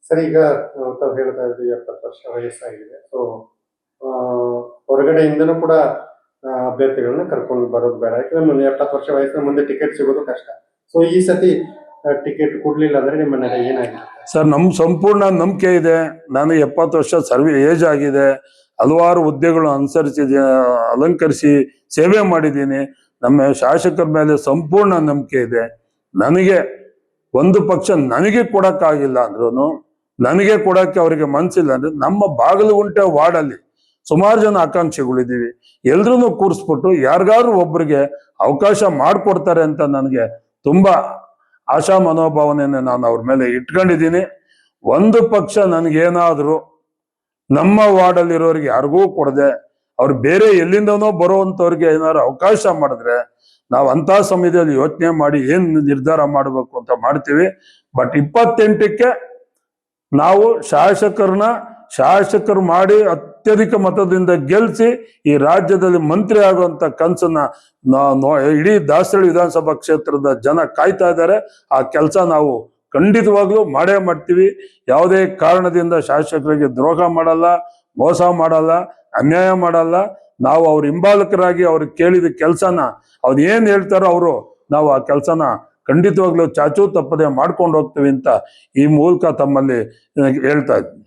Sir ಈಗ ತಾವು ಹೇಳ್ತಾ ಇದ್ರಿ 70 ವರ್ಷ ವಯಸ್ಸಾಗಿದೆ. ಸೊ ಹೊರಗಡೆಯಿಂದನೂ ಕೂಡ ಅಭ್ಯರ್ಥಿಗಳನ್ನ ಕರ್ಕೊಂಡು ಬರೋದು ಬೇಡ. ಯಾಕಂದ್ರೆ ಮುಂದೆ 70 ವರ್ಷ ವಯಸ್ಸಿನ ಮುಂದೆ ಟಿಕೆಟ್ ಸಿಗೋದು ಕಷ್ಟ. ಸೊ ಈ ಸತಿ ಟಿಕೆಟ್ ಕೊಡ್ಲಿಲ್ಲ ಅಂದ್ರೆ ನಿಮ್ಮ ಮನೇಲಿ ಏನಾಗಿರುತ್ತೆ? ಸರ್, ನಮ್ ಸಂಪೂರ್ಣ ನಂಬಿಕೆ ಇದೆ. ನಾನು 70 ವರ್ಷ ಏಜ್ ಆಗಿದೆ. ಹಲವಾರು ಹುದ್ದೆಗಳು ಅಲಂಕರಿಸಿ ಸೇವೆ ಮಾಡಿದ್ದೀನಿ. ನಮ್ಮ ಶಾಸಕರ ಮೇಲೆ ಸಂಪೂರ್ಣ ನಂಬಿಕೆ ಇದೆ. ನನಗೆ ಒಂದು ಪಕ್ಷ ನನಗೆ ಕೊಡಕ್ಕಾಗಿಲ್ಲ ಅಂದ್ರೂ, ನನಗೆ ಕೊಡಕ್ಕೆ ಅವರಿಗೆ ಮನ್ಸಿಲ್ಲ ಅಂದ್ರೆ, ನಮ್ಮ ಬಾಗಲಗುಂಟೆ ವಾರ್ಡಲ್ಲಿ ಸುಮಾರು ಜನ ಆಕಾಂಕ್ಷಿಗಳಿದ್ದೀವಿ. ಎಲ್ರೂ ಕೂರಿಸ್ಬಿಟ್ಟು ಯಾರಿಗಾದ್ರು ಒಬ್ರಿಗೆ ಅವಕಾಶ ಮಾಡಿಕೊಡ್ತಾರೆ ಅಂತ ನನಗೆ ತುಂಬಾ ಆಶಾ ಮನೋಭಾವನೆಯನ್ನು ನಾನು ಅವ್ರ ಮೇಲೆ ಇಟ್ಕೊಂಡಿದ್ದೀನಿ. ಒಂದು ಪಕ್ಷ ನನಗೇನಾದ್ರು ನಮ್ಮ ವಾರ್ಡಲ್ಲಿರೋರಿಗೆ ಯಾರಿಗೂ ಕೊಡದೆ ಅವ್ರು ಬೇರೆ ಎಲ್ಲಿಂದನೋ ಬರುವಂತವ್ರಿಗೆ ಏನಾದ್ರು ಅವಕಾಶ ಮಾಡಿದ್ರೆ, ನಾವು ಅಂತ ಸಮಯದಲ್ಲಿ ಯೋಚನೆ ಮಾಡಿ ಏನ್ ನಿರ್ಧಾರ ಮಾಡಬೇಕು ಅಂತ ಮಾಡ್ತೀವಿ. ಬಟ್ 28ಕ್ಕೆ ನಾವು ಶಾಸಕರು ಮಾಡಿ ಅತ್ಯಧಿಕ ಮತದಿಂದ ಗೆಲ್ಸಿ ಈ ರಾಜ್ಯದಲ್ಲಿ ಮಂತ್ರಿ ಆಗುವಂತ ಕನಸನ್ನ ಇಡೀ ದಾಸರಳ್ಳಿ ವಿಧಾನಸಭಾ ಕ್ಷೇತ್ರದ ಜನ ಕಾಯ್ತಾ ಇದ್ದಾರೆ. ಆ ಕೆಲಸ ನಾವು ಖಂಡಿತವಾಗ್ಲೂ ಮಾಡೇ ಮಾಡ್ತೀವಿ. ಯಾವುದೇ ಕಾರಣದಿಂದ ಶಾಸಕರಿಗೆ ದ್ರೋಹ ಮಾಡಲ್ಲ, ಮೋಸ ಮಾಡಲ್ಲ, ಅನ್ಯಾಯ ಮಾಡಲ್ಲ. ನಾವು ಅವ್ರ ಹಿಂಬಾಲಕರಾಗಿ ಅವ್ರಿಗೆ ಕೇಳಿದ ಕೆಲಸನ ಅವ್ರು ಏನ್ ಹೇಳ್ತಾರೋ ನಾವು ಆ ಕೆಲಸನ ಖಂಡಿತವಾಗ್ಲೂ ಚಾಚೂ ತಪ್ಪದೆ ಮಾಡ್ಕೊಂಡು ಹೋಗ್ತೀವಿ ಅಂತ ಈ ಮೂಲಕ ತಮ್ಮಲ್ಲಿ ಹೇಳ್ತಾ ಇದ್ದೀನಿ.